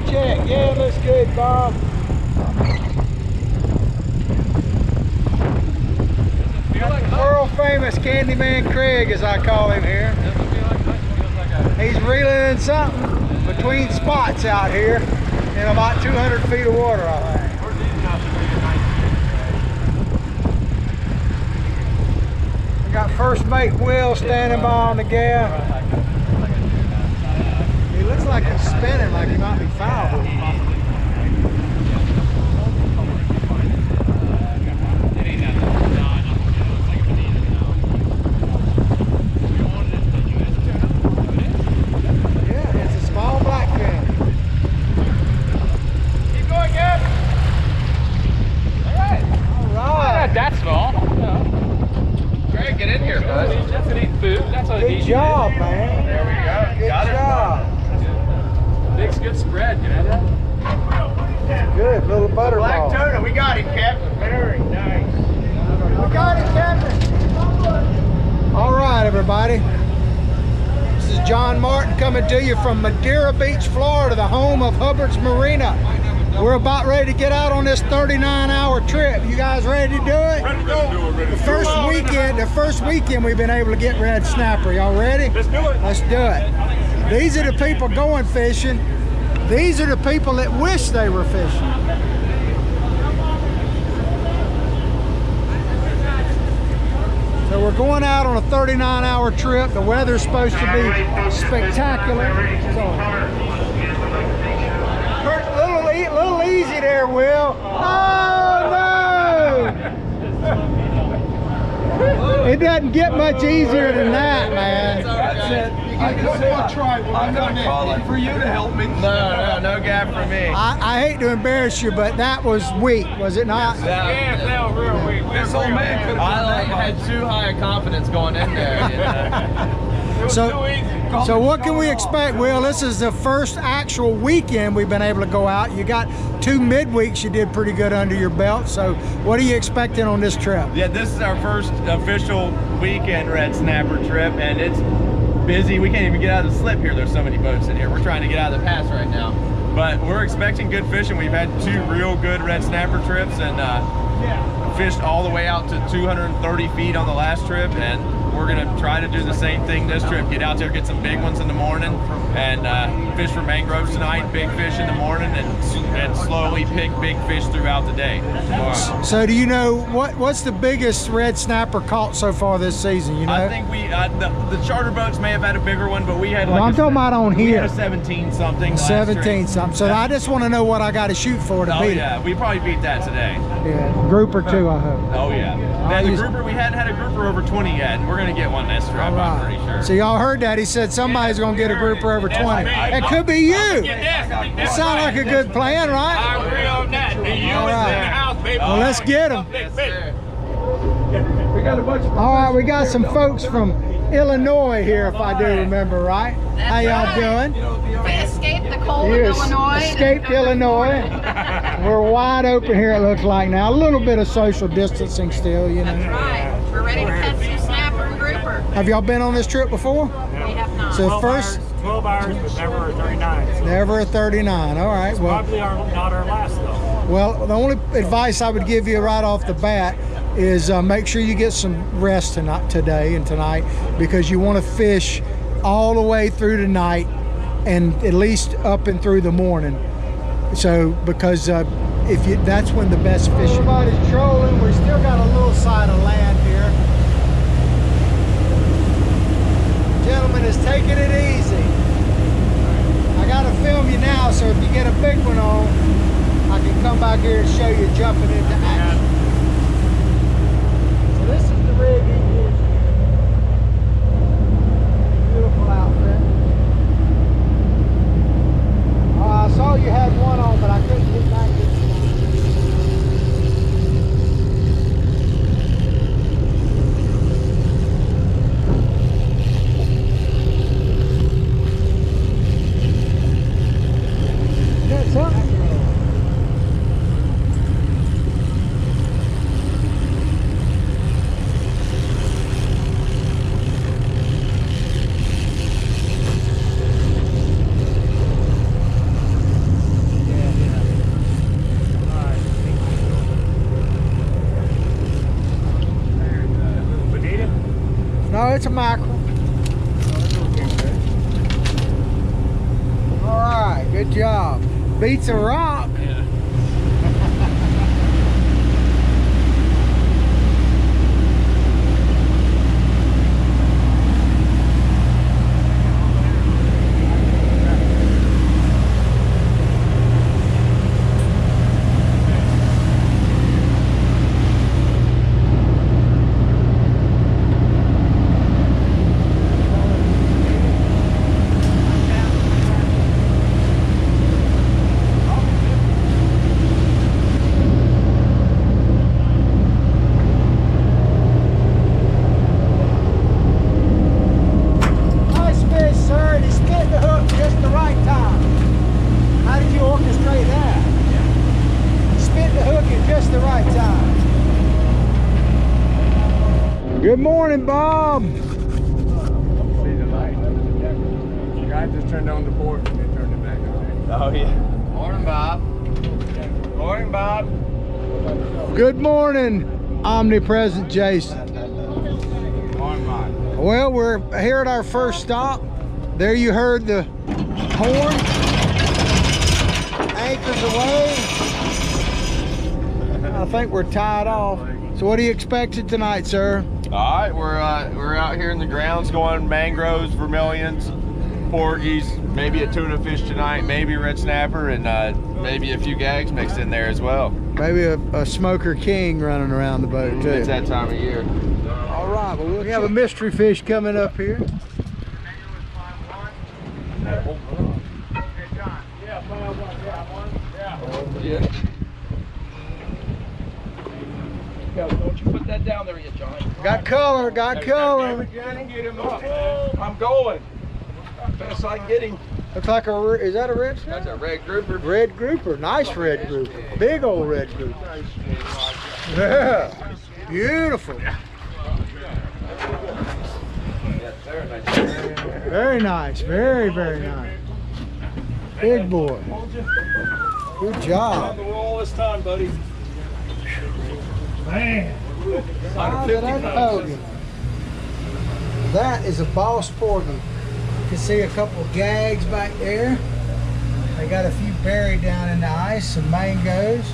check. Yeah, looks good, Bob. World famous Candyman Craig, as I call him here. He's reeling in something between spots out here in about 200 feet of water, I think. We got first mate Will standing by on the gaff. He looks like he's spinning, like he might be fouled. That's small. Greg, get in here, bud. That's an eating food. That's what Good job, man. There we go. Good job. Big, good spread. You know that? Good little butterball. Black tuna, we got it, Captain. Very nice. We got it, Captain. All right, everybody. This is John Martin coming to you from Madeira Beach, Florida, the home of Hubbard's Marina. We're about ready to get out on this 39-hour trip. You guys ready to do it? Ready to go. The first weekend we've been able to get red snapper. Y'all ready? Let's do it. Let's do it. These are the people going fishing. These are the people that wish they were fishing. So we're going out on a 39-hour trip. The weather's supposed to be spectacular. A little easy there, Will. Oh, no! It doesn't get much easier than that, man. That's it. You get one try. I'm not calling for you to help me. No gap for me. I hate to embarrass you, but that was weak, was it not? Yeah, that was real weak. This old man could have had too high a confidence going in there. You know? So what can we expect, Will? This is the first actual weekend we've been able to go out. You got 2 midweeks you did pretty good under your belt. So what are you expecting on this trip? Yeah, this is our first official weekend red snapper trip, and it's busy. We can't even get out of the slip here. There's so many boats in here. We're trying to get out of the pass right now. But we're expecting good fishing. We've had 2 real good red snapper trips, and fished all the way out to 230 feet on the last trip, and we're gonna try to do the same thing this trip. Get out there, get some big ones in the morning, and fish for mangroves tonight, big fish in the morning, and slowly pick big fish throughout the day. So do you know what's the biggest red snapper caught so far this season? You know, I think we the charter boats may have had a bigger one, but we had like I'm talking about on we here. had a 17 something. 17 something. So I just want to know what I got to shoot for to beat it. We probably beat that today. Yeah, grouper too, I hope. Oh yeah. Now, the grouper, we hadn't had a grouper over 20 yet, and we're gonna get one this trip. I'm pretty sure. So y'all heard that? He said somebody's gonna get a grouper over 20. It could be you. It sounds like a good plan, right? I agree on that. The U is in the house, baby. Well, let's get them. We got a bunch of. All right, we got some folks from Illinois here, if I do remember right. How y'all doing? We escaped the cold of Illinois. Escaped Illinois. We're wide open here, it looks like now. A little bit of social distancing still, you know. That's right. We're ready to catch some snapper and grouper. Have y'all been on this trip before? We have not. So first, 12 hours, but never a 39. never a 39. All right. Well, Probably not our last though. well, the only advice I would give you right off the bat is make sure you get some rest today and tonight, because you want to fish all the way through the night and at least up and through the morning. So because that's when the best fishing. Everybody's trolling. We still got a little side of land here. Gentleman is taking it easy. I gotta film you now, so if you get a big one on, I can come back here and show you jumping into action. So this is the rig he used. Beautiful outfit. I saw you had one on, but I couldn't get back in. Got something? No, it's a mackerel. All right, good job. Beats a rock. Good morning, Bob. See the light. The guy just turned on the port and they turned it back on. Oh yeah. Morning, Bob. Morning, Bob. Good morning, omnipresent Jason. Morning, Bob. Well, we're here at our first stop. There you heard the horn. Anchors away. I think we're tied off. So what are you expecting tonight, sir? All right, we're out here in the grounds going mangroves, vermilions, porgies, maybe a tuna fish tonight, maybe red snapper, and maybe a few gags mixed in there as well. Maybe a smoker king running around the boat too. It's that time of year. All right, well, we have a mystery fish coming up here. Yeah. Don't you put that down there yet, Johnny. Got color, got color. Get him up. I'm going. Best I can get him. Looks like is that a red snapper? That's a red grouper. Red grouper, nice red grouper. Big old red grouper. Yeah, beautiful. Very nice, very, very nice. Big boy. Good job. All this time, buddy. Man. Size of that hogan. That is a boss porgy. You can see a couple of gags back there. They got a few buried down in the ice, some mangoes.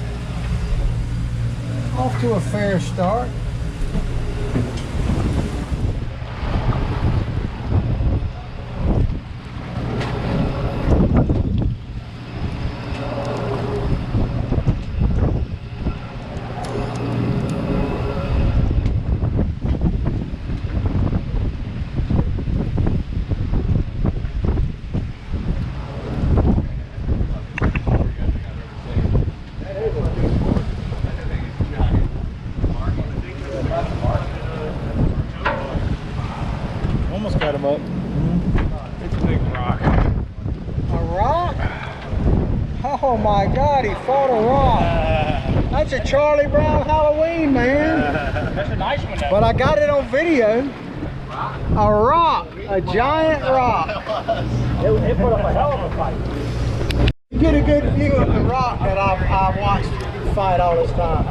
Off to a fair start. Almost got him up. It's a big rock. A rock? Oh my God, he fought a rock. That's a Charlie Brown Halloween, man. That's a nice one. But I got it on video. A rock, a giant rock. It put up a hell of a fight. You get a good view of the rock that I've watched fight all this time.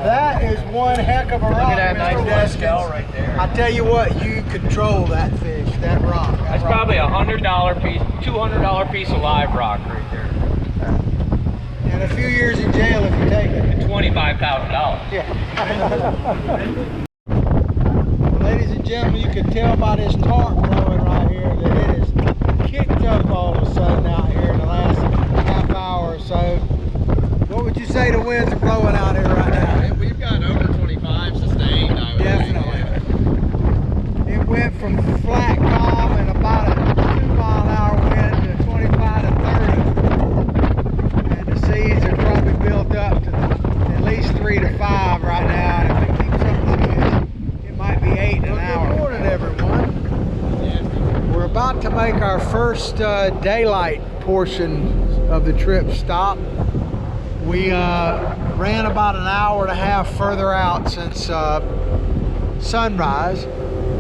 That is one heck of a rock. Look at that nice shell right there. I tell you what, you control that fish, that rock. That's probably a $100 piece, $200 piece of live rock right there. And a few years in jail if you take it. $25,000. Yeah. Ladies and gentlemen, you can tell by this tarp blowing right here that it is kicked up all of a sudden out here in the last half hour or so. What would you say the winds are blowing out here right now? We've got over 25 sustained, I would Definitely. It went from flat calm and about a 2-mile-an-hour wind to 25 to 30. And the seas are probably built up to at least 3 to 5 right now. And if it keeps up like this, it might be 8 in an hour. Good morning, everyone. We're about to make our first daylight portion of the trip stop. We ran about an hour and a half further out since sunrise.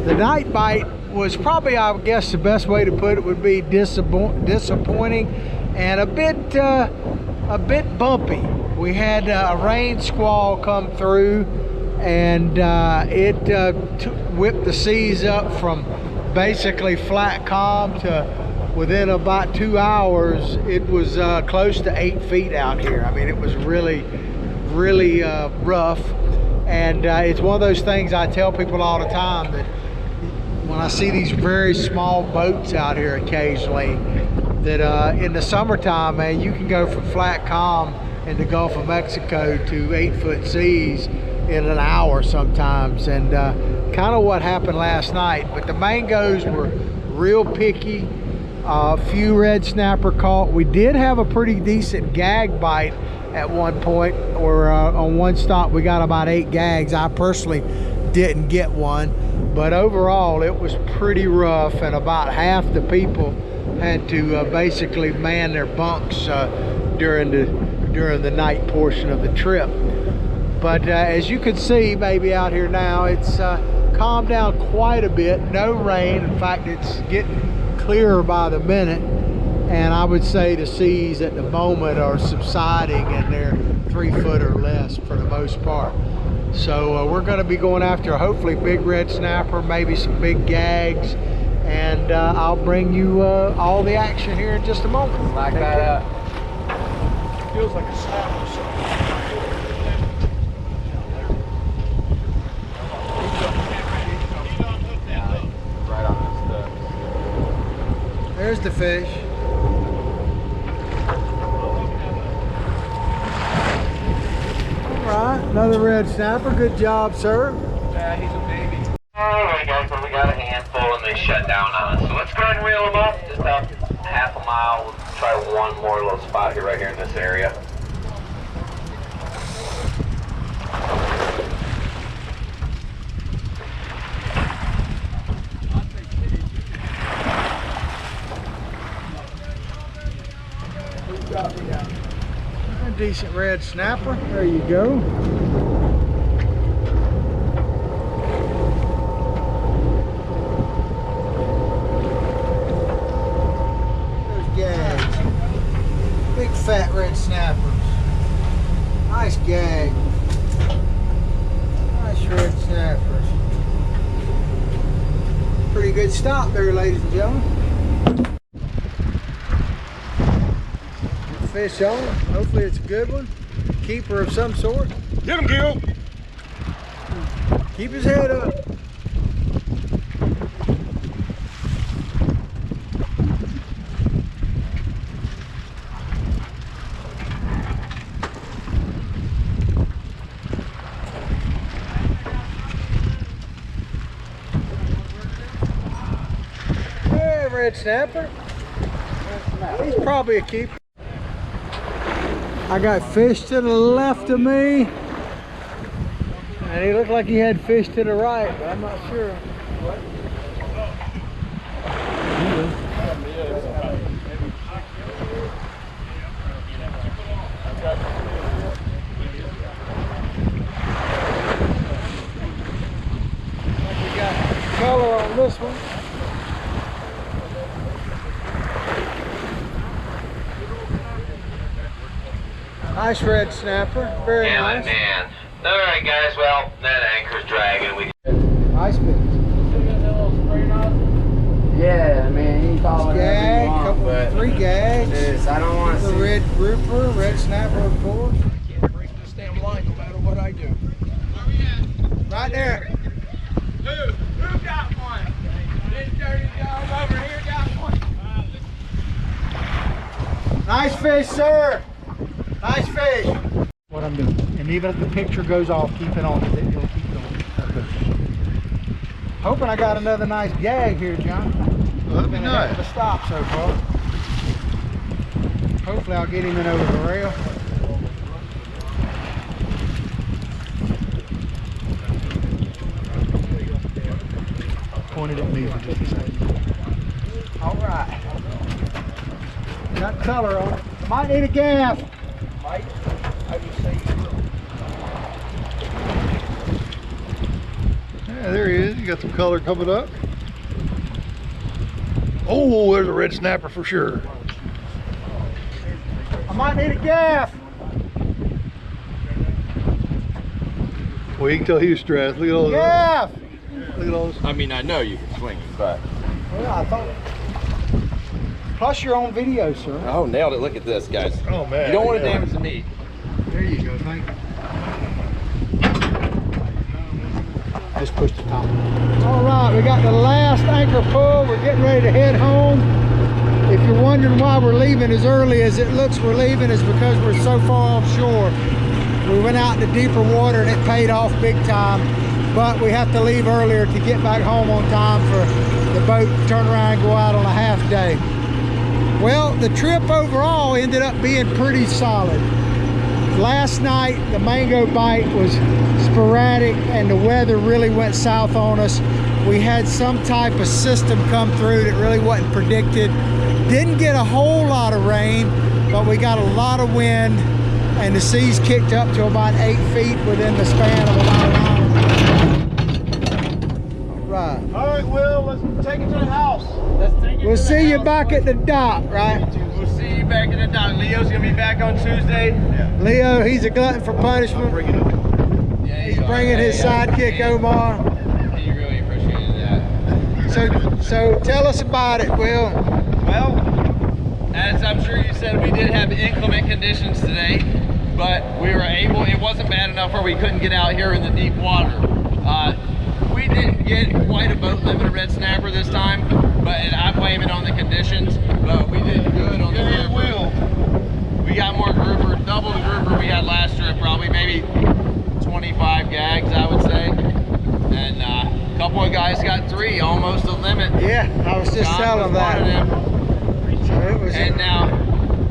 The night bite was probably, I guess the best way to put it would be disappointing and a bit bumpy. We had a rain squall come through and it whipped the seas up from basically flat calm to within about 2 hours. It was close to 8 feet out here. I mean, it was really rough, and it's one of those things I tell people all the time, that when I see these very small boats out here occasionally, that in the summertime, man, you can go from flat calm in the Gulf of Mexico to 8-foot seas in an hour sometimes, and kind of what happened last night. But the mangoes were real picky. A few red snapper caught. We did have a pretty decent gag bite at one point, or on one stop we got about 8 gags. I personally didn't get one, but overall it was pretty rough, and about half the people had to basically man their bunks during the night portion of the trip. But as you can see, maybe out here now, it's calmed down quite a bit. No rain. In fact, it's getting clearer by the minute, and I would say the seas at the moment are subsiding, and they're 3 foot or less for the most part. So we're going to be going after hopefully big red snapper, maybe some big gags, and I'll bring you all the action here in just a moment. Like that. Feels like a snapper. Right on this stuff. There's the fish. All right, another red snapper. Good job, sir. Yeah, he's a baby. Alright guys, well we got a handful and they shut down on us. So let's go ahead and reel them up. Just about half a mile. We'll try one more little spot here, right here in this area. A decent red snapper. There you go. There's gags. Big fat red snappers. Nice gag. Nice red snappers. Pretty good stop there, ladies and gentlemen. Fish on. Hopefully it's a good one. Keeper of some sort. Get him, Gil. Keep his head up. Hey, red snapper. He's probably a keeper. I got fish to the left of me, and he looked like he had fish to the right, but I'm not sure. We got color on this one. Nice red snapper, very nice. Man. Alright guys, well, that anchor's dragging. Nice fish. Yeah, man, you call it Gag, couple, 3 gags. I don't want to The see. red grouper, red snapper, of course. Can't break this damn line no matter what I do. Right there. Who got one? This dirty dog over here got one. Nice fish, sir. Nice fish. What I'm doing. And even if the picture goes off, keep it on. It'll keep it on. Okay. Hoping I got another nice gag here, John. Well, that'd be Been a nice. heck of a stop so far. Hopefully I'll get him in over the rail. Pointed at me for just a second. All right. Got color on it. Might need a gaff. Yeah, there he is. You got some color coming up. Oh, there's a red snapper for sure. I might need a gaff. Well, you can tell he was stressed. Look at all those. Yeah. Look at all those. I mean, I know you can swing it, but. Well, I thought. Plus, you're on video, sir. Oh, nailed it. Look at this, guys. Oh, man. You don't want to damage the meat. There you go. Thank you. Just push the top. All right, we got the last anchor pull. We're getting ready to head home. If you're wondering why we're leaving as early as it looks we're leaving, is because we're so far offshore. We went out into deeper water and it paid off big time. But we have to leave earlier to get back home on time for the boat to turn around and go out on a half day. Well, the trip overall ended up being pretty solid. Last night, the mango bite was sporadic and the weather really went south on us. We had some type of system come through that really wasn't predicted. Didn't get a whole lot of rain, but we got a lot of wind and the seas kicked up to about 8 feet within the span of about an hour. All right. All right, Will, let's take it to the house. We'll see you back at the dock, right? We'll see you back at the dock. Leo's going to be back on Tuesday. Leo, he's a glutton for punishment. Yeah, He's bringing his sidekick, Omar. He really appreciated that. So tell us about it, Will. Well, as I'm sure you said, we did have inclement conditions today, but we were able, it wasn't bad enough where we couldn't get out here in the deep water. We didn't get quite a boat limit of red snapper this time, but I blame it on the conditions, but we did good on the grouper. We got more grouper, double the grouper we had last trip, probably maybe 25 gags, I would say. And a couple of guys got 3, almost the limit. Yeah, I was just telling that. And now,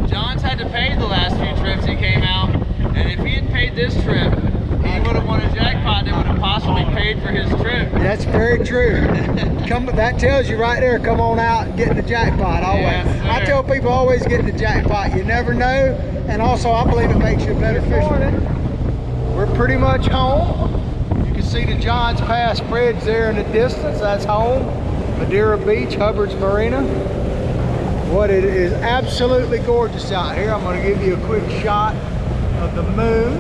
John's had to pay the last few trips he came out, and if he had paid this trip, he would have won a jackpot that would have possibly paid for his trip. That's very true. That tells you right there, come on out and get the jackpot always. Yes, I tell people always get the jackpot. You never know, and also I believe it makes you a better fisherman. We're pretty much home. You can see the Johns Pass Bridge there in the distance. That's home. Madeira Beach, Hubbard's Marina. What it is absolutely gorgeous out here. I'm going to give you a quick shot of the moon.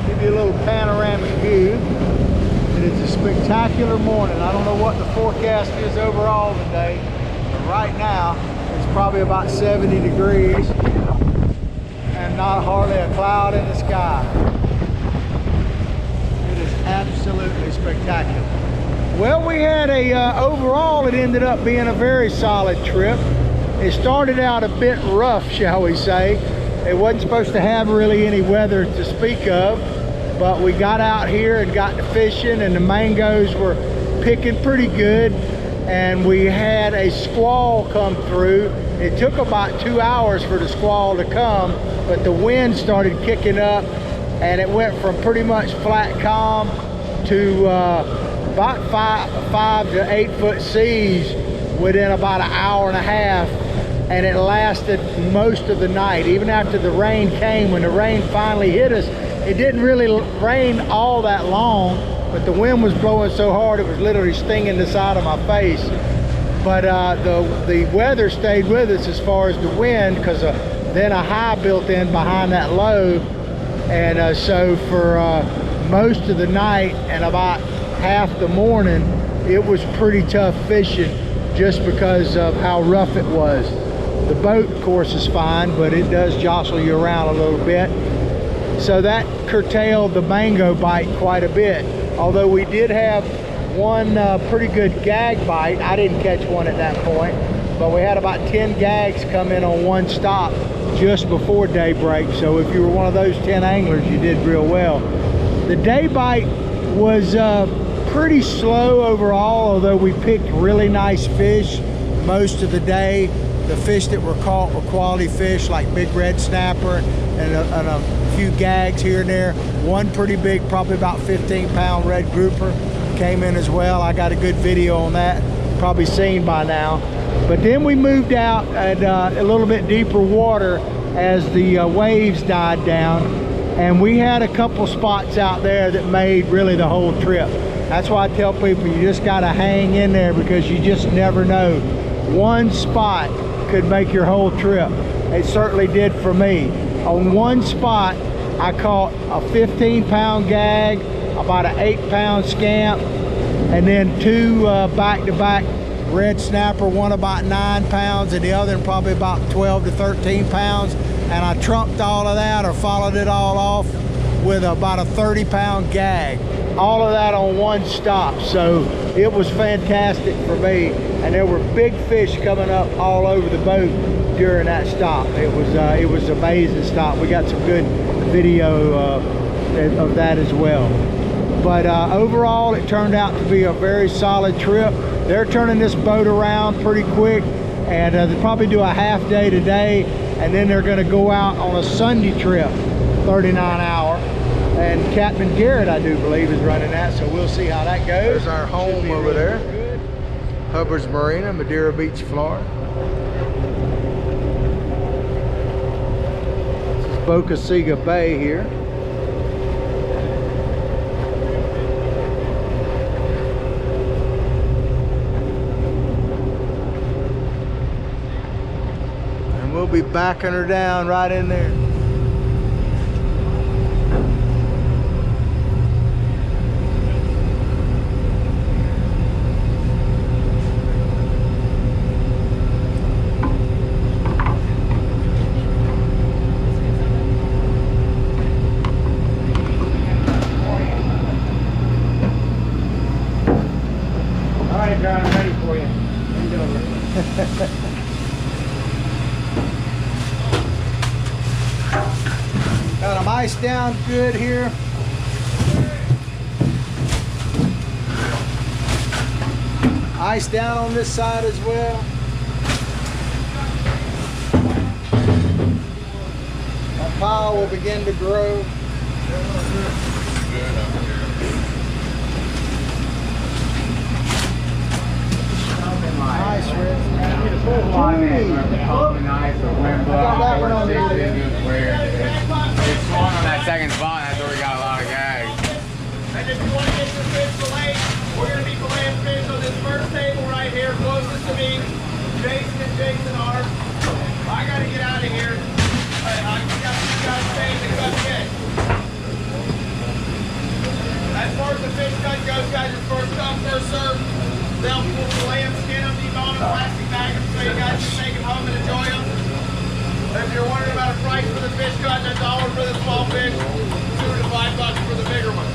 Give you a little panoramic view. It is a spectacular morning. I don't know what the forecast is overall today, but right now it's probably about 70 degrees and not hardly a cloud in the sky. It is absolutely spectacular. Well, we had overall it ended up being a very solid trip. It started out a bit rough, shall we say. It wasn't supposed to have really any weather to speak of, but we got out here and got to fishing, and the mangoes were picking pretty good, and we had a squall come through. It took about 2 hours for the squall to come, but the wind started kicking up, and it went from pretty much flat calm to about 5 to 8 foot seas within about an hour and a half, and it lasted most of the night. Even after the rain came, when the rain finally hit us, it didn't really rain all that long, but the wind was blowing so hard it was literally stinging the side of my face. But the weather stayed with us as far as the wind, because then a high built in behind that low, and so for most of the night and about half the morning, it was pretty tough fishing just because of how rough it was. The boat, of course, is fine, but it does jostle you around a little bit. So that curtailed the mango bite quite a bit. Although we did have one pretty good gag bite. I didn't catch one at that point, but we had about 10 gags come in on one stop just before daybreak. So if you were one of those 10 anglers, you did real well. The day bite was pretty slow overall, although we picked really nice fish most of the day. The fish that were caught were quality fish like big red snapper and a few gags here and there. One pretty big, probably about 15-pound red grouper came in as well. I got a good video on that, probably seen by now. But then we moved out at a little bit deeper water as the waves died down, and we had a couple spots out there that made really the whole trip. That's why I tell people you just got to hang in there, because you just never know. One spot could make your whole trip. It certainly did for me. On one spot, I caught a 15-pound gag, about an 8-pound scamp, and then 2 back-to-back red snapper, one about 9 pounds and the other probably about 12 to 13 pounds. And I trumped all of that, or followed it all off with about a 30-pound gag. All of that on one stop. So it was fantastic for me. And there were big fish coming up all over the boat during that stop. It was an amazing stop. We got some good video of that as well. But overall, it turned out to be a very solid trip. They're turning this boat around pretty quick, and they'll probably do a half day today, and then they're going to go out on a Sunday trip, 39-hour. And Captain Garrett, I do believe, is running that, so we'll see how that goes. There's our home over there, Hubbard's Marina, Madeira Beach, Florida. This is Boca Chica Bay here. We'll be backing her down right in there. All right, John, I'm ready for you. Bend over. Got them iced down good here. Ice down on this side as well. That pile will begin to grow. Nice, Rick. It's swung on that second spot, and that's where we got a lot of gags. And if you want to get your fish filleted, we're going to be filleting fish on this first table right here, closest to me. Jason are. I got to get out of here. I got you guys staying to cut fish. As far as the fish cut goes, guys, it's first come, first serve. They'll fillet them, skin them, debone them, plastic bag them, so you guys can take them home and enjoy them. If you're wondering about a price for the fish cut, $1 for the small fish, $2 to $5 for the bigger one.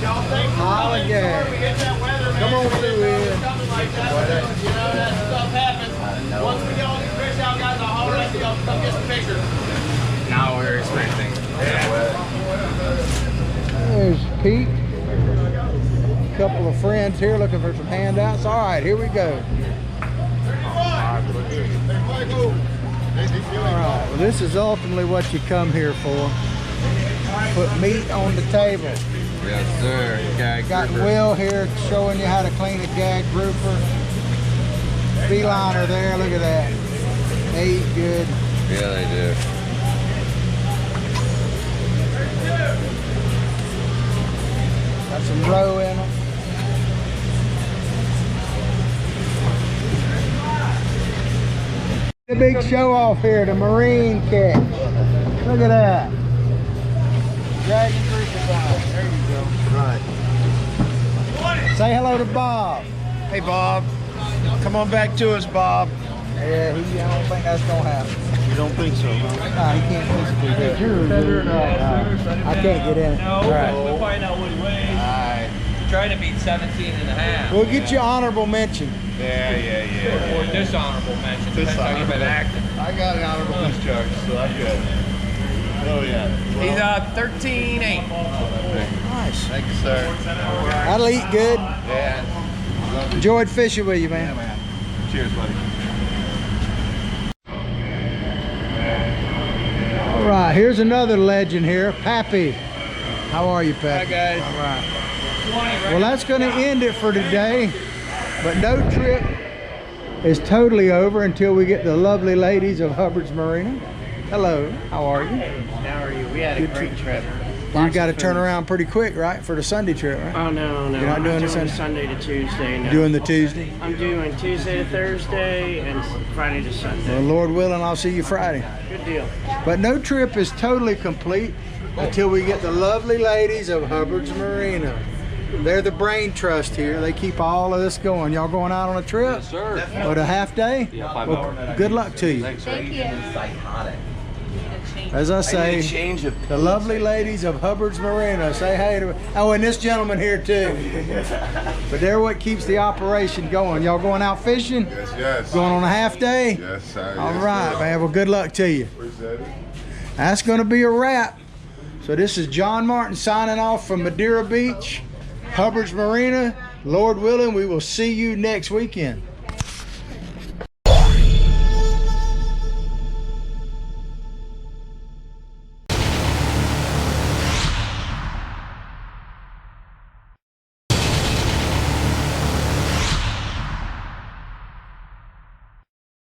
Y'all think Holla, gang. we get that weather, man. Come on through here. Something like that, you know, that stuff happens. Once we get all these fish out, guys, I'll holler at you. Come get some pictures. Now we're experiencing. There's Pete. A couple of friends here looking for some handouts. All right, here we go. All right, well, this is ultimately what you come here for. Put meat on the table. Yes, sir. Gag Got grouper. Will here showing you how to clean a gag grouper. Beeliner there, look at that. They eat good. Yeah, they do. Got some roe in them. The big show off here, the marine catch. Look at that. Dragon grouper guy. There you go. Right. Say hello to Bob. Hey Bob, come on back to us, Bob. Yeah, I don't think that's gonna happen. You don't think so, huh? Nah, he can't physically do it. I can't get in it. No, All right. we'll find out what he weighs. Alright. Trying to beat 17 and a half. We'll get you honorable mention. Yeah. Or dishonorable mention. Depends how you've been acting. I got an honorable discharge, so I'm good. Oh yeah. Well, He's 13-8. Nice. thank you, sir. That'll eat good. Yeah. Enjoyed fishing with you, Yeah, man. man. Cheers, buddy. All right, here's another legend here, Pappy. How are you, Pappy? Hi, guys. All right. Well, that's going to end it for today, but no trip is totally over until we get the lovely ladies of Hubbard's Marina. Hello, how are you? How are you? We had a great trip. You got to turn around pretty quick, right, for the Sunday trip, right? Oh, no. You're not doing I'm the doing Sunday? Sunday to Tuesday. No. Doing the Tuesday? I'm doing Tuesday to Thursday and Friday to Sunday. Well, Lord willing, I'll see you Friday. Good deal. But no trip is totally complete until we get the lovely ladies of Hubbard's Marina. They're the brain trust here. They keep all of this going. Y'all going out on a trip? Yes, sir. What, a half day? Yeah, 5 Well, hours. good luck to you. Thank you. As I say, the lovely ladies of Hubbard's Marina. Say hey to, oh, and this gentleman here too. But they're what keeps the operation going. Y'all going out fishing? Yes, yes. Going on a half day? Yes, sir. All Yes, right, sir. man. Well, good luck to you. Appreciate it. That's going to be a wrap. So this is John Martin signing off from Madeira Beach, Hubbard's Marina. Lord willing, we will see you next weekend.